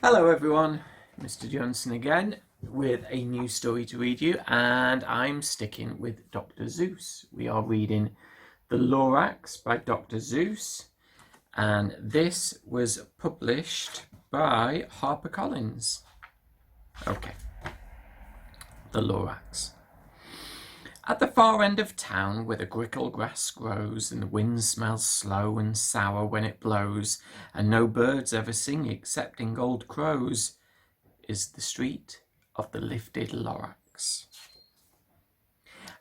Hello everyone, Mr. Johnson again with a new story to read you, and I'm sticking with Dr. Seuss. We are reading The Lorax by Dr. Seuss, and this was published by HarperCollins. Okay, The Lorax. At the far end of town, where the grickle grass grows, and the wind smells slow and sour when it blows, and no birds ever sing excepting old crows, is the street of the lifted Lorax.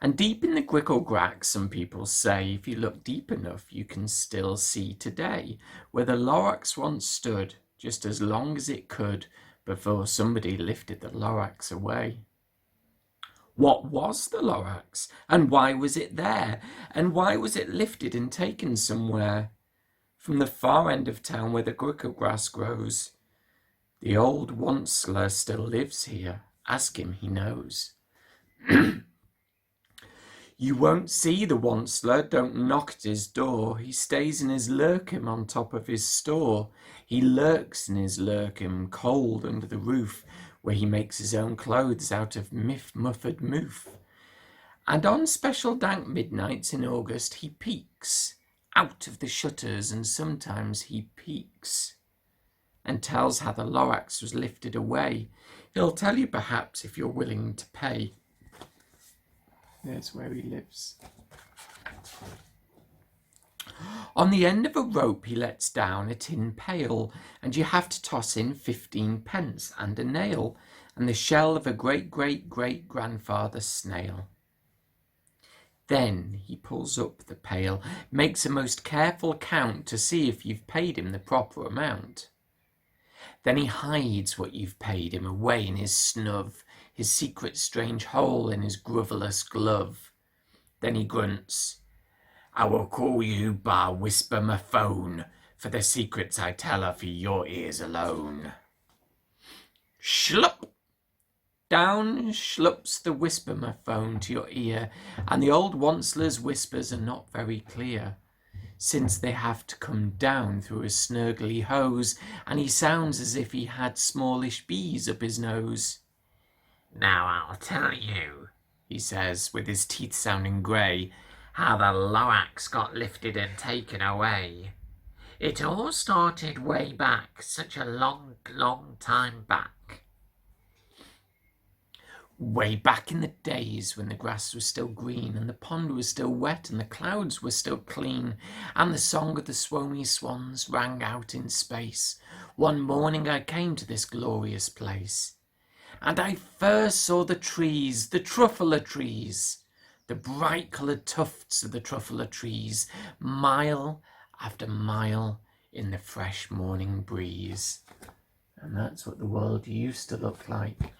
And deep in the grickle grack, some people say, if you look deep enough, you can still see today where the Lorax once stood, just as long as it could, before somebody lifted the Lorax away. What was the Lorax, and why was it there, and why was it lifted and taken somewhere? From the far end of town where the grickle grass grows, the old Onceler still lives here. Ask him, he knows. You won't see the Onceler, don't knock at his door. He stays in his lurkim on top of his store. He lurks in his lurkim, cold under the roof, where he makes his own clothes out of muffed moof. And on special dank midnights in August he peeks out of the shutters, and sometimes he peeks and tells how the Lorax was lifted away. He'll tell you perhaps if you're willing to pay. There's where he lives. On the end of a rope he lets down a tin pail, and you have to toss in 15 pence and a nail, and the shell of a great-great-great-grandfather snail. Then he pulls up the pail, makes a most careful count to see if you've paid him the proper amount. Then he hides what you've paid him away in his snub, his secret strange hole in his grovelous glove. Then he grunts, I will call you by whisper my phone, for the secrets I tell are for your ears alone. Schlup! Down schlups the whisper my phone to your ear, and the old Onceler's whispers are not very clear, since they have to come down through a snurgly hose, and he sounds as if he had smallish bees up his nose. Now I'll tell you, he says, with his teeth sounding grey, how the Lorax got lifted and taken away. It all started way back, such a long, long time back. Way back in the days when the grass was still green, and the pond was still wet, and the clouds were still clean, and the song of the swomy swans rang out in space, one morning I came to this glorious place. And I first saw the trees, the truffler trees, the bright-coloured tufts of the truffler trees, mile after mile in the fresh morning breeze. And that's what the world used to look like.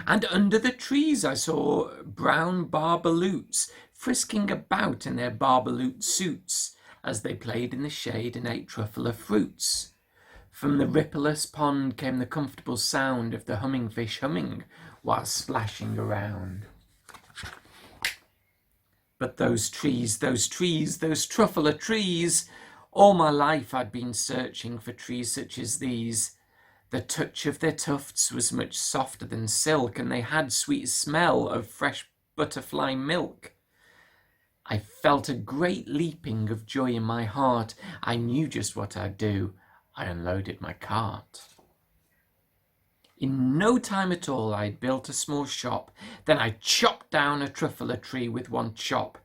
And under the trees I saw brown barbaloots frisking about in their barbaloot suits as they played in the shade and ate truffler fruits. From the rippleless pond came the comfortable sound of the humming fish humming while splashing around. But those trees, those truffler trees, all my life I'd been searching for trees such as these. The touch of their tufts was much softer than silk, and they had sweet smell of fresh butterfly milk. I felt a great leaping of joy in my heart. I knew just what I'd do. I unloaded my cart. In no time at all I'd built a small shop. Then I chopped down a truffler tree with one chop.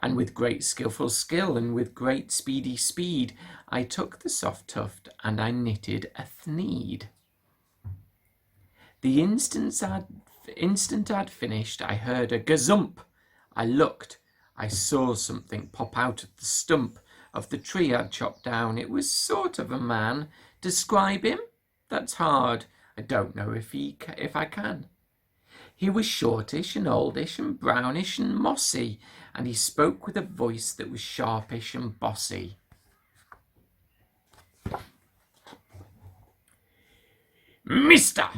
And with great skilful skill and with great speedy speed, I took the soft tuft and I knitted a thneed. The instant I'd finished, I heard a gazump. I looked. I saw something pop out of the stump of the tree I'd chopped down. It was sort of a man. Describe him? That's hard. I don't know if I can. He was shortish and oldish and brownish and mossy, and he spoke with a voice that was sharpish and bossy. Mister,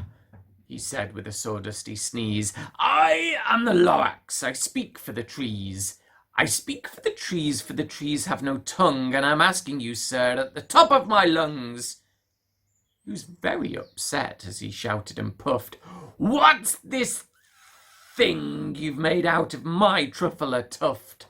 he said with a sawdusty sneeze, I am the Lorax, I speak for the trees. I speak for the trees have no tongue, and I'm asking you, sir, at the top of my lungs. He was very upset as he shouted and puffed, "What's this thing you've made out of my truffler tuft?"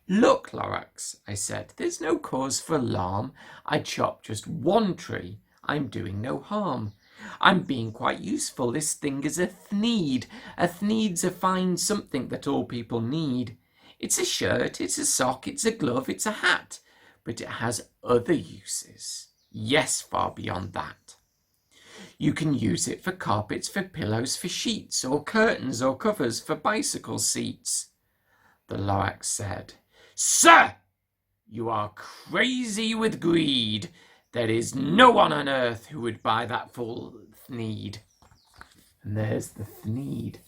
"Look, Lorax," I said, "there's no cause for alarm. I chopped just one tree. I'm doing no harm. I'm being quite useful. This thing is a thneed. A thneed's a fine something that all people need. It's a shirt, it's a sock, it's a glove, it's a hat. But it has other uses. Yes, far beyond that. You can use it for carpets, for pillows, for sheets, or curtains, or covers, for bicycle seats." The Lorax said, "Sir, you are crazy with greed. There is no one on earth who would buy that full thneed." And there's the thneed.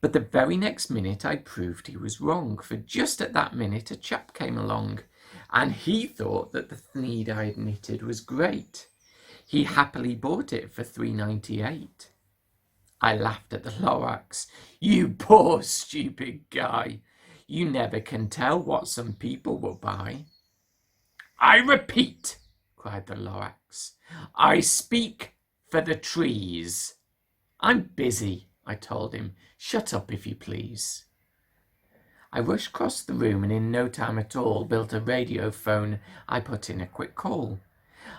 But the very next minute I proved he was wrong, for just at that minute a chap came along, and he thought that the thneed I had knitted was great. He happily bought it for $3.98. I laughed at the Lorax. "You poor stupid guy. You never can tell what some people will buy." "I repeat," cried the Lorax, "I speak for the trees." "I'm busy," I told him. "Shut up, if you please." I rushed across the room and in no time at all built a radio phone. I put in a quick call.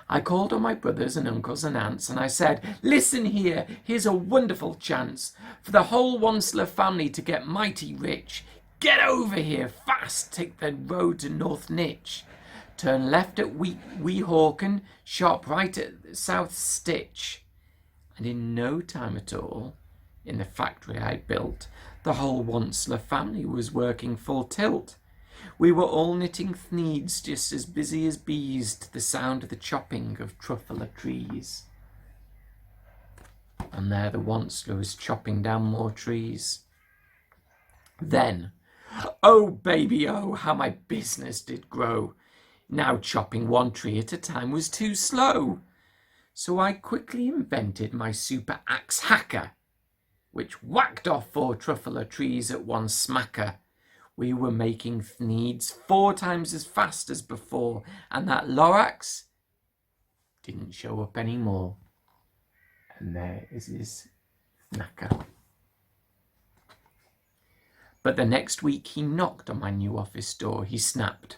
I called on my brothers and uncles and aunts, and I said, "Listen here, here's a wonderful chance for the whole Wonsler family to get mighty rich. Get over here fast, take the road to North Nitch. Turn left at Weehawken, sharp right at South Stitch." And in no time at all, in the factory I built, the whole Wonsler family was working full tilt. We were all knitting thneeds, just as busy as bees, to the sound of the chopping of truffler trees. And there the Wonsler was chopping down more trees. Then, oh baby, oh, how my business did grow. Now chopping one tree at a time was too slow. So I quickly invented my super axe hacker, which whacked off 4 truffler trees at one smacker. We were making thneeds 4 times as fast as before, and that Lorax didn't show up anymore. And there is his knacker. But the next week he knocked on my new office door. He snapped,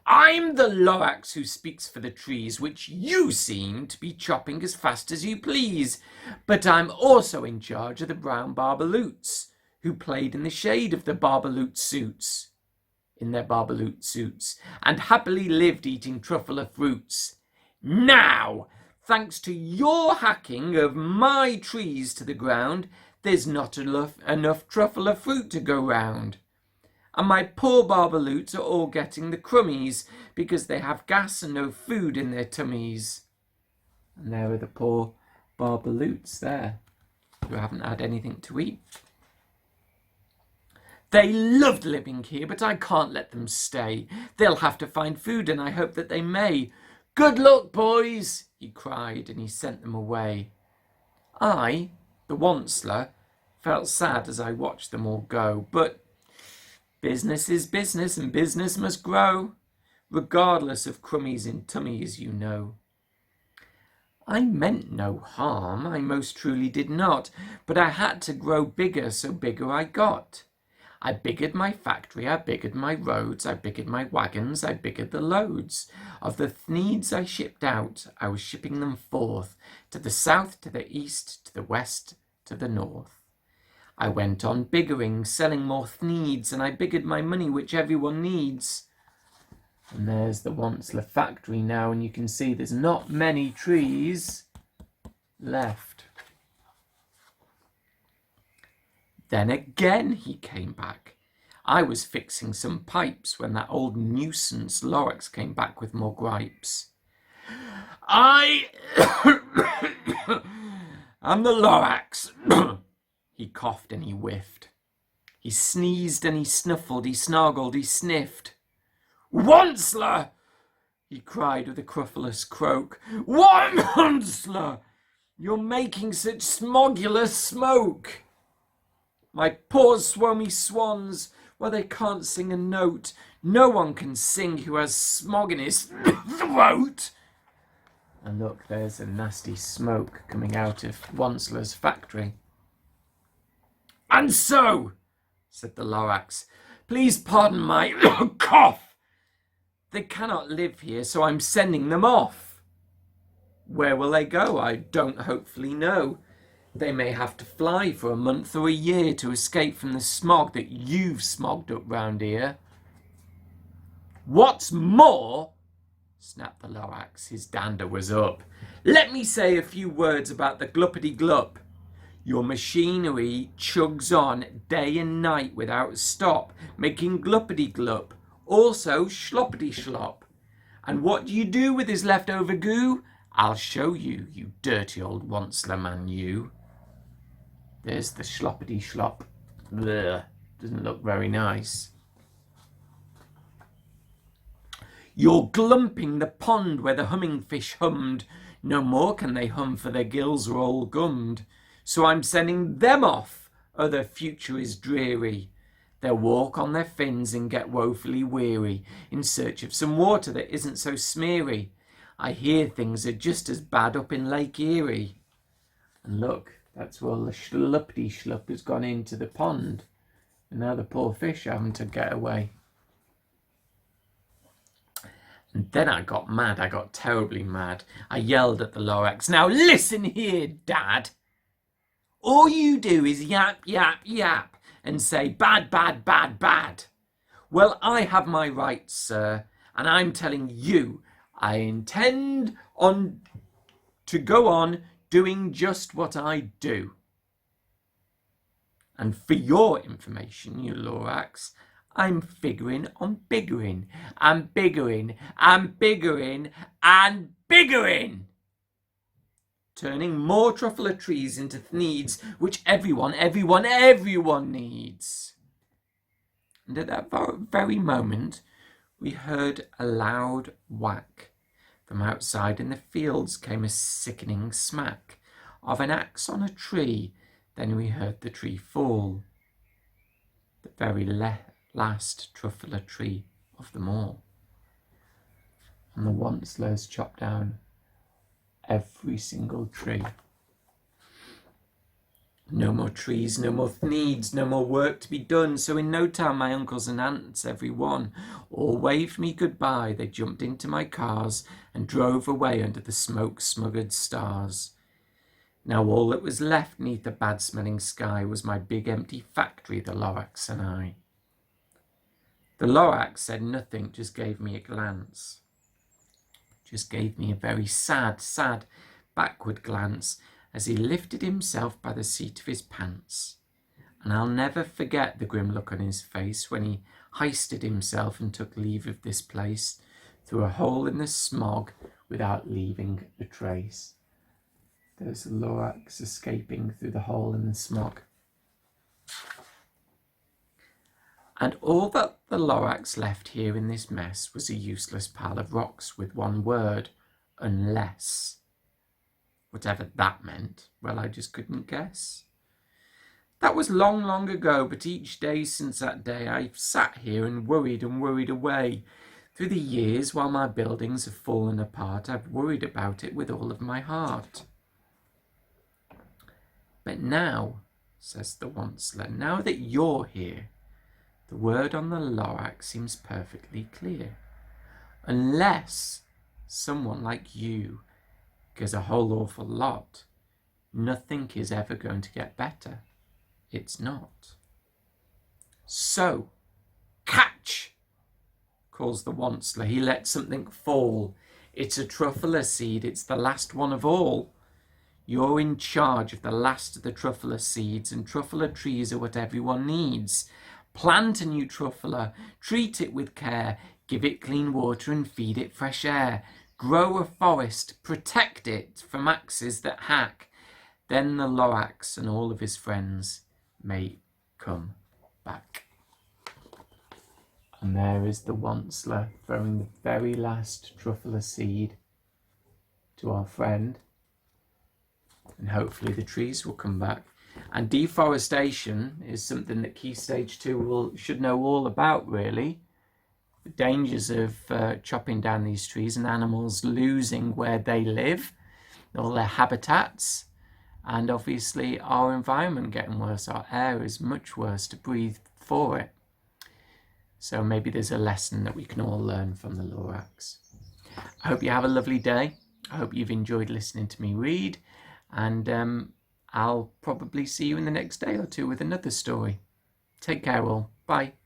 "I'm the Lorax who speaks for the trees, which you seem to be chopping as fast as you please. But I'm also in charge of the brown barbaloots, who played in the shade of the barbaloot suits, and happily lived eating truffler fruits. Now, thanks to your hacking of my trees to the ground, there's not enough truffler fruit to go round. And my poor barbaloots are all getting the crummies because they have gas and no food in their tummies." And there are the poor barbaloots there, who haven't had anything to eat. "They loved living here, but I can't let them stay. They'll have to find food, and I hope that they may. Good luck, boys," he cried, and he sent them away. I, the Wonsler, felt sad as I watched them all go, but business is business, and business must grow, regardless of crummies in tummies, you know. I meant no harm, I most truly did not, but I had to grow bigger, so bigger I got. I biggered my factory, I biggered my roads, I biggered my wagons, I biggered the loads. Of the thneeds I shipped out, I was shipping them forth, to the south, to the east, to the west, to the north. I went on biggering, selling more thneeds, and I biggered my money, which everyone needs. And there's the Wonsler factory now, and you can see there's not many trees left. Then again he came back. I was fixing some pipes when that old nuisance Lorax came back with more gripes. "I am the Lorax." He coughed and he whiffed. He sneezed and he snuffled, he snargled, he sniffed. "Wonsler!" he cried with a querulous croak. "Wonsler! You're making such smogulous smoke!" My poor swomy swans, well, they can't sing a note. No one can sing who has smog in his throat. And look, there's a nasty smoke coming out of Wansla's factory. And so, said the Lorax, please pardon my cough. They cannot live here, so I'm sending them off. Where will they go? I don't hopefully know. They may have to fly for a month or a year to escape from the smog that you've smogged up round here. What's more, snapped the Lorax, his dander was up, let me say a few words about the gluppity-glup. Your machinery chugs on day and night without stop, making gluppity-glup, also schloppity-schlop. And what do you do with his leftover goo? I'll show you, you dirty old Wansler man, you. There's the schloppity-schlop. Blech, doesn't look very nice. You're glumping the pond where the humming fish hummed. No more can they hum, for their gills are all gummed. So I'm sending them off, oh, their future is dreary. They'll walk on their fins and get woefully weary, in search of some water that isn't so smeary. I hear things are just as bad up in Lake Erie. And look, that's where the schluppity-schlupp has gone into the pond. And now the poor fish are having to get away. And then I got mad. I got terribly mad. I yelled at the Lorax, now listen here, Dad. All you do is yap, yap, yap, and say bad, bad, bad, bad. Well, I have my rights, sir, and I'm telling you, I intend to go on doing just what I do. And for your information, you Lorax, I'm figuring on biggering and biggering and biggering and biggering. Turning more truffler trees into needs which everyone needs. And at that very moment, we heard a loud whack. From outside in the fields came a sickening smack of an axe on a tree. Then we heard the tree fall. The very last truffler tree of them all. And the Wanslers chopped down every single tree. No more trees, no more needs, no more work to be done. So in no time my uncles and aunts, every one, all waved me goodbye. They jumped into my cars and drove away under the smoke-smuggered stars. Now all that was left neath the bad-smelling sky was my big empty factory, the Lorax and I. The Lorax said nothing, just gave me a glance. Just gave me a very sad, backward glance as he lifted himself by the seat of his pants. And I'll never forget the grim look on his face when he hoisted himself and took leave of this place through a hole in the smog without leaving a trace. There's the Lorax escaping through the hole in the smog. And all that the Lorax left here in this mess was a useless pile of rocks with one word, unless. Whatever that meant, well, I just couldn't guess. That was long, long ago, but each day since that day I've sat here and worried away. Through the years, while my buildings have fallen apart, I've worried about it with all of my heart. But now, says the Wansler, now that you're here, the word on the Lorax seems perfectly clear. Unless someone like you cares a whole awful lot, nothing is ever going to get better. It's not. So, catch, calls the Wansler. He lets something fall. It's a truffler seed. It's the last one of all. You're in charge of the last of the truffler seeds, and truffler trees are what everyone needs. Plant a new truffler, treat it with care, give it clean water and feed it fresh air. Grow a forest, protect it from axes that hack. Then the Lorax and all of his friends may come back. And there is the Wansler throwing the very last truffler seed to our friend. And hopefully the trees will come back. And deforestation is something that Key Stage 2 should know all about, really. The dangers of chopping down these trees and animals losing where they live, all their habitats, and obviously our environment getting worse. Our air is much worse to breathe for it. So maybe there's a lesson that we can all learn from the Lorax. I hope you have a lovely day. I hope you've enjoyed listening to me read, and I'll probably see you in the next day or two with another story. Take care all. Bye.